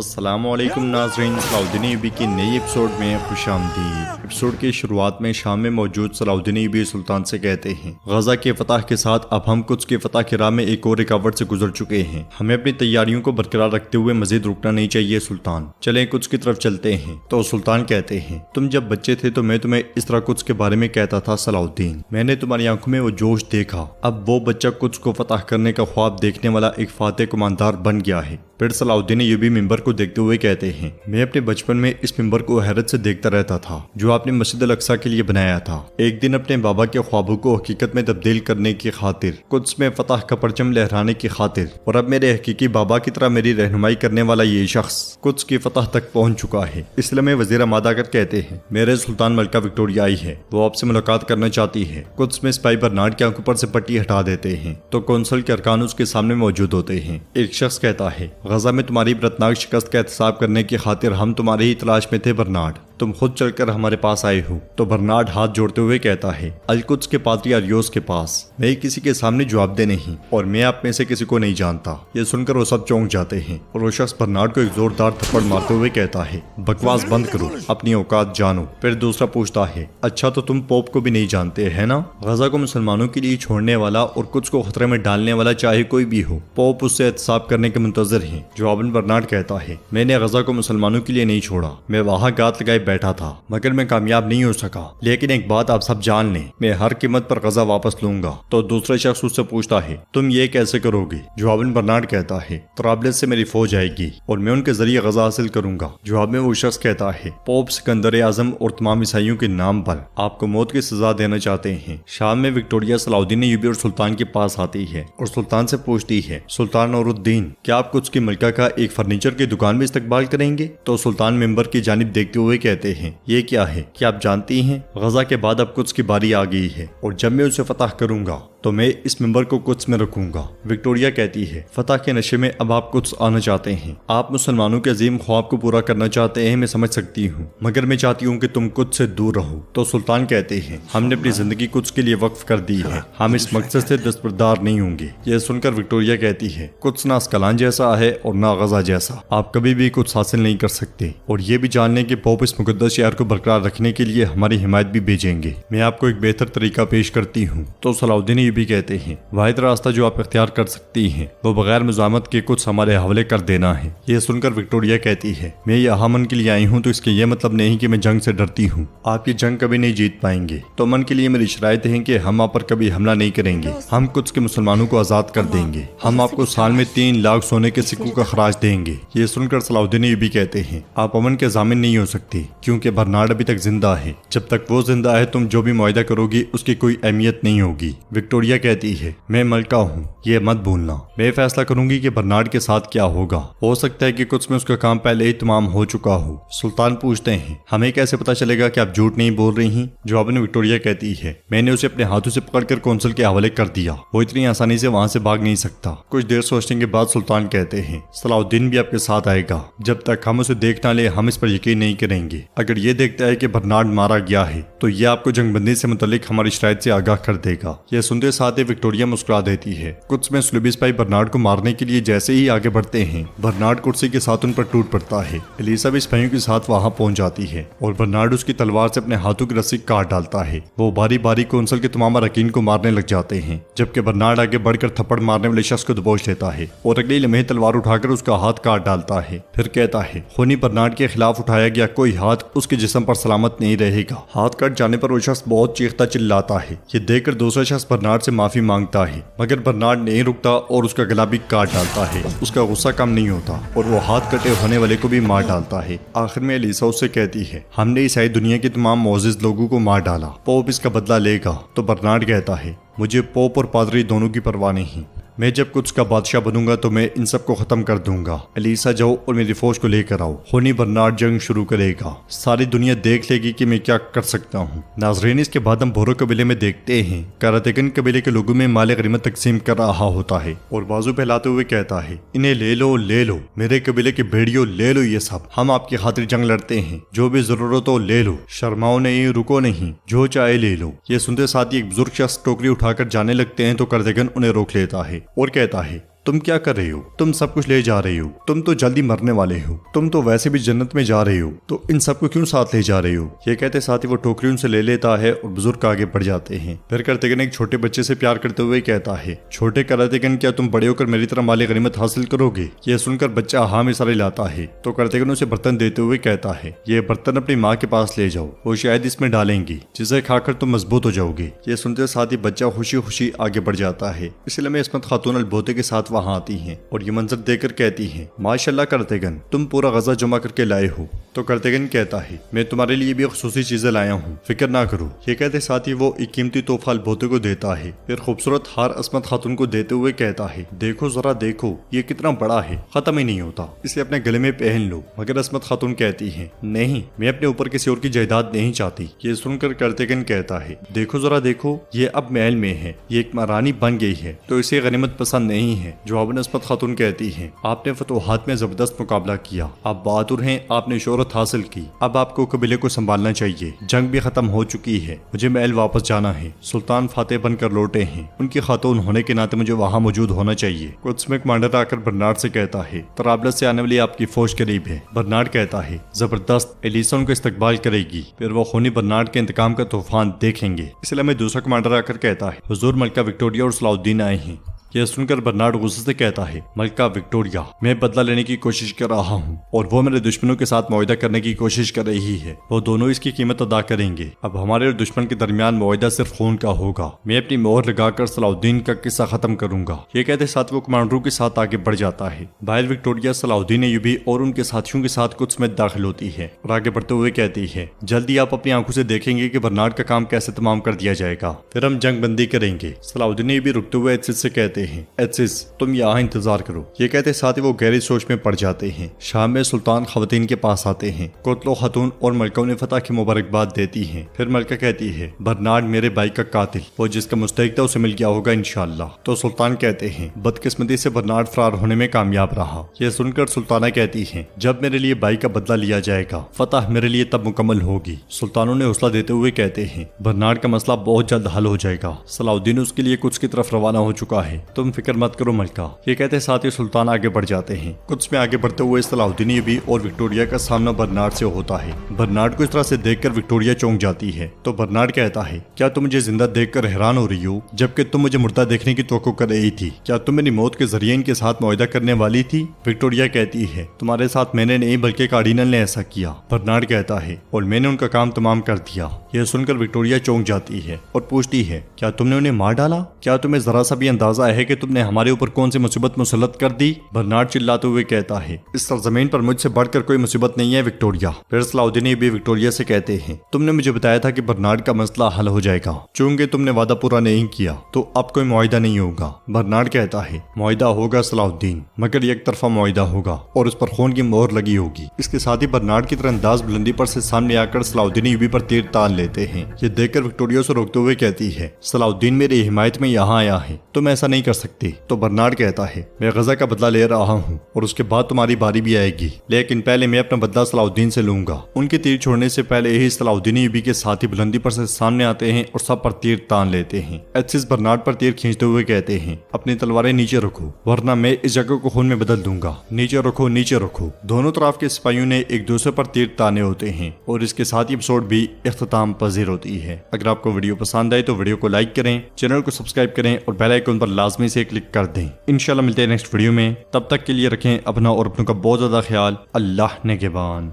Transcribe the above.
अस्सलामुअलैकुम नाज़रीन, सलाउद्दीन अय्यूबी की नई एपिसोड में खुशामदीद। एपिसोड की शुरुआत में शाम में मौजूद सलाउद्दीन अय्यूबी सुल्तान से कहते हैं, गजा के फतह के साथ अब हम कुछ के फतह की राह में एक और रुकावट से गुजर चुके हैं। हमें अपनी तैयारियों को बरकरार रखते हुए मजीद रुकना नहीं चाहिए सुल्तान, चलें कुछ की तरफ चलते हैं। तो सुल्तान कहते हैं, तुम जब बच्चे थे तो मैं तुम्हें इस तरह कुछ के बारे में कहता था सलाउद्दीन, मैंने तुम्हारी आंखों में वो जोश देखा। अब वो बच्चा कुछ को फतह करने का ख्वाब देखने वाला एक फातेह कमांडर बन गया है। फिर सलाउद्दीन अय्यूबी मिंबर को देखते हुए कहते हैं, मैं अपने बचपन में इस मिंबर को हैरत से देखता रहता था जो आपने मस्जिद अल अक्सा के लिए बनाया था। एक दिन अपने बाबा के ख्वाबों को हकीकत में तब्दील करने की खातिर, कुछ में फतह का परचम लहराने की खातिर, और अब मेरे हकीकी बाबा की तरह मेरी रहनुमाई करने वाला ये शख्स कुछ की फतह तक पहुंच चुका है। इसलिए मैं वजीर अहमद आकर कहते हैं, मेरे सुल्तान मलका विक्टोरिया आई है, वो आपसे मुलाकात करना चाहती है। कुछ में सिपाही बर्नार्ड की आंखों पर से पट्टी हटा देते हैं तो कौंसल के अरकान उसके सामने मौजूद होते हैं। एक शख्स कहता है, गजा में तुम्हारी बरतनाक शिकस्त का एहतसाब करने की खातिर हम तुम्हारी ही तलाश में थे बर्नार्ड, तुम खुद चलकर हमारे पास आए हो। तो बर्नार्ड हाथ जोड़ते हुए कहता है, अलकुद्स के पादरी अरियोस के पास, मैं किसी के सामने जवाब दे नहीं और मैं आप में से किसी को नहीं जानता। ये सुनकर वो सब चौंक जाते हैं और वो शख्स बर्नार्ड को एक जोरदार थप्पड़ मारते हुए कहता है, बकवास बंद करो, अपनी औकात जानो। फिर दूसरा पूछता है, अच्छा तो तुम पोप को भी नहीं जानते है ना? गजा को मुसलमानों के लिए छोड़ने वाला और कुछ को खतरे में डालने वाला चाहे कोई भी हो, पोप उससे एहतसाब करने के मुंतजर है। जवाबन बर्नार्ड कहता है, मैंने गजा को मुसलमानों के लिए नहीं छोड़ा, मैं वहाँ गात लगाए बैठा था मगर मैं कामयाब नहीं हो सका। लेकिन एक बात आप सब जान लें, मैं हर कीमत पर गजा वापस लूंगा। तो दूसरा शख्स उससे पूछता है, तुम ये कैसे करोगे? जवाबन बर्नार्ड कहता है, तराबलस से मेरी फौज आएगी और मैं उनके जरिए गजा हासिल करूंगा। जवाब में वो शख्स कहता है, पोप सिकंदर आजम और तमाम ईसाइयों के नाम पर आपको मौत की सजा देना चाहते हैं। शाम में विक्टोरिया सलाउद्दीन अय्यूबी और सुल्तान के पास आती है और सुल्तान से पूछती है, सुल्तान नूरुद्दीन, क्या आप कुछ की मलका का एक फर्नीचर की दुकान में इस्तकबाल करेंगे? तो सुल्तान मेंबर की जानिब देखते हुए कहते हैं, ये क्या है? क्या आप जानती हैं, गजा के बाद अब कुछ की बारी आ गई है और जब मैं उसे फतह करूंगा तो मैं इस मेंबर को कुछ में रखूंगा। विक्टोरिया कहती है, फतह के नशे में अब आप कुछ आना चाहते हैं, आप मुसलमानों के अजीम ख्वाब को पूरा करना चाहते हैं, मैं समझ सकती हूँ, मगर मैं चाहती हूँ कि तुम कुछ से दूर रहो। तो सुल्तान कहते हैं, हमने अपनी जिंदगी कुछ के लिए वक्फ कर दी है, हम इस मकसद से दस्तबरदार नहीं होंगे। यह सुनकर विक्टोरिया कहती है, कुछ ना अस्कलान जैसा है और ना गजा जैसा, आप कभी भी कुछ हासिल नहीं कर सकते और ये भी जान लें कि पोप इस मुकद्दस शहर को बरकरार रखने के लिए हमारी हिमायत भी भेजेंगे। मैं आपको एक बेहतर तरीका पेश करती हूँ। तो सलाउद्दीन भी कहते हैं, वाहिद रास्ता जो आप इख्तियार कर सकती हैं वो बगैर मुजामत के कुछ हमारे हवाले कर देना है। यह सुनकर विक्टोरिया कहती है, मैं यहाँ अमन के लिए आई हूँ तो इसके ये मतलब नहीं कि मैं जंग से डरती हूँ, आप ये जंग कभी नहीं जीत पाएंगे। तो अमन के लिए मेरी शराइत है कि हम आप पर कभी हमला नहीं करेंगे, हम कुछ के मुसलमानों को आजाद कर देंगे, हम आपको साल में 3 लाख सोने के सिक्कों का खराज देंगे। ये सुनकर सलाउद्दीन भी कहते हैं, आप अमन के जामिन नहीं हो सकती क्योंकि बर्नार्ड अभी तक जिंदा है, जब तक वो जिंदा है तुम जो भी मुआहदा करोगी उसकी कोई अहमियत नहीं होगी। विक्टोरिया कहती है, मैं मलका हूँ, ये मत भूलना, मैं फैसला करूंगी कि बर्नार्ड के साथ क्या होगा, हो सकता है कि कुछ में उसका काम पहले ही तमाम हो चुका हो। सुल्तान पूछते हैं, हमें कैसे पता चलेगा कि आप झूठ नहीं बोल रही हैं? जवाब में विक्टोरिया कहती है, मैंने उसे अपने हाथों से पकड़कर कौंसल के हवाले कर दिया, वो इतनी आसानी से वहाँ से भाग नहीं सकता। कुछ देर सोचने के बाद सुल्तान कहते हैं, सलाउद्दीन भी आपके साथ आएगा, जब तक हम उसे देख ना ले हम इस पर यकीन नहीं करेंगे। अगर ये देखता है कि बर्नार्ड मारा गया है तो ये आपको जंगबंदी से मुतल्लिक हमारी शराइत से आगाह कर देगा। यह सुनते साथ ही विक्टोरिया मुस्कुरा देती है। कुछ में सुलूबी सिपाही बर्नार्ड को मारने के लिए जैसे ही आगे बढ़ते हैं, बर्नार्ड कुर्सी के साथ उन पर टूट पड़ता है। एलिसा भी सिपाहियों के साथ वहां पहुंच जाती है और बर्नार्ड उसकी तलवार से अपने हाथों की रस्सी काट डालता है। वो बारी बारी कौंसल के तमाम अरकान को मारने लग जाते हैं, जबकि बर्नार्ड आगे बढ़कर थप्पड़ मारने वाले शख्स को दबोच लेता है और अगले लम्हे तलवार उठाकर उसका हाथ काट डालता है। फिर कहता है, खूनी बर्नार्ड के खिलाफ उठाया गया कोई हाथ उसके जिस्म पर सलामत नहीं रहेगा। हाथ कट जाने पर वो शख्स बहुत चीखता चिल्लाता है। ये देखकर दूसरा शख्स बर्नार्ड से माफी मांगता है, मगर बर्नार्ड नहीं रुकता और उसका गला भी काट डालता है। उसका गुस्सा कम नहीं होता और वो हाथ कटे होने वाले को भी मार डालता है। आखिर में एलिसा उससे कहती है, हमने ईसाई दुनिया के तमाम मोअज़्ज़िज़ लोगों को मार डाला, पोप इसका बदला लेगा। तो बर्नार्ड कहता है, मुझे पोप और पादरी दोनों की परवाह नहीं, मैं जब कुछ का बादशाह बनूंगा तो मैं इन सब को खत्म कर दूंगा। एलिसा जाओ और मेरी फौज को लेकर आओ, खूनी बर्नार्ड जंग शुरू करेगा, सारी दुनिया देख लेगी कि मैं क्या कर सकता हूँ। नाज़रीन, इसके बाद हम बोरो कबीले में देखते हैं करातेगन कबीले के लोगों में माल गनीमत तकसीम कर रहा होता है और बाजू फैलाते हुए कहता है, इन्हें ले लो, मेरे कबीले के भेड़ियों ले लो, ये सब हम आपकी खातिर जंग लड़ते हैं, जो भी जरूरत हो ले लो, शर्माओ नहीं, रुको नहीं, जो चाहे ले लो। ये सुनते साथ ही एक बुजुर्ग शख्स टोकरी उठाकर जाने लगते हैं तो करातेगन उन्हें रोक लेता है और कहता है, तुम क्या कर रहे हो, तुम सब कुछ ले जा रहे हो, तुम तो जल्दी मरने वाले हो, तुम तो वैसे भी जन्नत में जा रहे हो, तो इन सबको क्यों साथ ले जा रहे हो। ये कहते साथ ही वो टोकरी उनसे ले लेता है और बुजुर्ग आगे बढ़ जाते हैं। फिर कार्तिकेयन एक छोटे बच्चे से प्यार करते हुए कहता है, छोटे कार्तिकेयन क्या तुम बड़े होकर मेरी तरह माली गनीमत हासिल करोगे। ये सुनकर बच्चा हाँ में सारे लाता है तो कार्तिकेयन उसे बर्तन देते हुए कहता है, ये बर्तन अपनी माँ के पास ले जाओ, वो शायद इसमें डालेंगी, जिसे खाकर तुम मजबूत हो जाओगे। ये सुनते साथ ही बच्चा खुशी खुशी आगे बढ़ जाता है। इसलिए मैं इस्मत खातून अलबोते के साथ वहाँ आती हैं और ये मंजर देखकर कहती हैं, माशाल्लाह कार्तिकेयन, तुम पूरा गजा जमा करके लाए हो। तो कार्तिकेयन कहता है, मैं तुम्हारे लिए भी खुसूसी चीजें लाया हूँ, फिक्र ना करो। ये कहते साथ ही वो एक कीमती तोहफा अलबोते को देता है। फिर खूबसूरत हार अस्मत खातून को देते हुए कहता है, देखो जरा देखो, ये कितना बड़ा है, खत्म ही नहीं होता, इसे अपने गले में पहन लो। मगर अस्मत खातून कहती है, नहीं, मैं अपने ऊपर किसी और की जायदाद नहीं चाहती। ये सुनकर कार्तिकेयन कहता है, देखो जरा देखो, ये अब महल में है, ये एक महारानी बन गई है, तो इसे गनीमत पसंद नहीं है। जवाबन अस्मत खातून कहती है, आपने फतोहात में जबरदस्त मुकाबला किया, आप बहादुर हैं, आपने शोहरत हासिल की, अब आपको कबीले को संभालना चाहिए। जंग भी खत्म हो चुकी है, मुझे महल वापस जाना है। सुल्तान फातेह बनकर लौटे हैं, उनकी खातून होने के नाते मुझे वहाँ मौजूद होना चाहिए। कुछ में कमांडर आकर बर्नार्ड से कहता है, तराबलस से आने वाली आपकी फौज करीब है। बर्नार्ड कहता है, जबरदस्त, एलिसा उनका इस्तकबाल करेगी, फिर वो खूनी बर्नार्ड के इंतकाम का तूफान देखेंगे। इसलिए में दूसरा कमांडर आकर कहता है, हुजूर मलका विक्टोरिया और सलाउद्दीन आए हैं। यह सुनकर बर्नार्ड गुस्से से कहता है, मलका विक्टोरिया, मैं बदला लेने की कोशिश कर रहा हूँ और वो मेरे दुश्मनों के साथ मुआहदा करने की कोशिश कर रही है। वो दोनों इसकी कीमत अदा करेंगे। अब हमारे और दुश्मन के दरमियान मुआहदा सिर्फ खून का होगा। मैं अपनी मोहर लगाकर सलाउद्दीन का किस्सा खत्म करूंगा। ये कहते साथ वो कमांडरों के साथ आगे बढ़ जाता है। बाहर विक्टोरिया सलाउद्दीन अय्यूबी और उनके साथियों के साथ कुछ समय दाखिल होती है और आगे बढ़ते हुए कहती है, जल्दी आप अपनी आंखों से देखेंगे कि बर्नार्ड का काम कैसे तमाम कर दिया जाएगा, फिर हम जंग बंदी करेंगे। सलाउद्दीन अय्यूबी रुकते हुए एसिस से कहते हैं, एसिस, तुम यहाँ इंतजार करो। ये कहते साथ ही वो गहरी सोच में पड़ जाते हैं। शाम में सुल्तान खवातीन के पास आते हैं। कोतलो खातून और मलका उन्हें फतह की मुबारकबाद देती हैं। फिर मलका कहती है, बर्नार्ड मेरे भाई का कातिल, वो जिसका मुस्तहिक था उसे मिल गया होगा इंशाअल्लाह। तो सुल्तान कहते हैं, बदकिस्मती से बर्नार्ड फरार होने में कामयाब रहा। यह सुनकर सुल्ताना कहती है, जब मेरे लिए भाई का बदला लिया जाएगा, फतह मेरे लिए तब मुकम्मल होगी। सुल्तानों ने हौसला देते हुए कहते हैं, बर्नार्ड का मसला बहुत जल्द हल हो जाएगा। सलाउद्दीन उसके लिए कुछ की तरफ रवाना हो चुका है, तुम फिक्र मत करो मलका। ये कहते साथ ही सुल्तान आगे बढ़ जाते हैं। कुछ में आगे बढ़ते हुए सलाउद्दीन अय्यूबी और विक्टोरिया का सामना बर्नार्ड से होता है। बर्नार्ड को इस तरह से देखकर विक्टोरिया चौंक जाती है। तो बर्नार्ड कहता है, क्या तुम मुझे जिंदा देखकर हैरान हो रही हो, जबकि तुम मुझे मुर्दा देखने की तवक्को कर रही थी। क्या तुम मेरी मौत के जरिए इनके साथ मुआहदा करने वाली थी। विक्टोरिया कहती है, तुम्हारे साथ मैंने नहीं बल्कि कार्डिनल ने ऐसा किया। बर्नार्ड कहता है, और मैंने उनका काम तमाम कर दिया। यह सुनकर विक्टोरिया चौंक जाती है और पूछती है, क्या तुमने उन्हें मार डाला। क्या तुम्हें जरा सा भी अंदाजा है कि तुमने हमारे ऊपर कौन सी मुसीबत मुसल्लत कर दी। बर्नार्ड चिल्लाते हुए कहता है, इस सरजमीन पर मुझसे बढ़कर कोई मुसीबत नहीं है विक्टोरिया। फिर सलाउद्दीन भी विक्टोरिया से कहते हैं, तुमने मुझे बताया था कि बर्नार्ड का मसला हल हो जाएगा, चूंकि तुमने वादा पूरा नहीं किया तो अब कोई मुआहदा नहीं होगा। बर्नार्ड कहता है, मुआहदा होगा सलाउद्दीन, मगर एक तरफा मुआहदा होगा और उस पर खून की मोहर लगी होगी। इसके साथ ही बर्नार्ड की तरह अंदाज बुलंदी पर से सामने आकर सलाउद्दीन अय्यूबी पर तीर तान लेते हैं। ये देखकर विक्टोरिया से रोकते हुए कहती है, सलाउद्दीन मेरी हिमायत में यहाँ आया है, तुम ऐसा नहीं कर सकती। तो बर्नार्ड कहता है, मैं गजा का बदला ले रहा हूँ और उसके बाद तुम्हारी बारी भी आएगी, लेकिन पहले मैं अपना बदला सलाउद्दीन से लूंगा। उनके तीर छोड़ने से पहले ही सलाउद्दीन अय्यूबी के साथी बुलंदी पर से सामने आते हैं और सब पर तीर तान लेते हैं। एसिस बर्नार्ड पर तीर खींचते हुए कहते हैं, अपनी तलवारें नीचे रखो वरना मैं इस जगह को खून में बदल दूंगा। नीचे रखो, नीचे रखो। दोनों तरफ के सिपाहियों ने एक दूसरे पर तीर ताने होते हैं और इसके साथ ही एपिसोड भी इख्तिताम पजीर होती है। अगर आपको वीडियो पसंद आए तो वीडियो को लाइक करें, चैनल को सब्सक्राइब करें और बेल आइकन पर लाजमी से क्लिक कर दें। इंशाल्लाह मिलते हैं नेक्स्ट वीडियो में। तब तक के लिए रखें अपना और अपनों का बहुत ज्यादा ख्याल। अल्लाह निगहबान।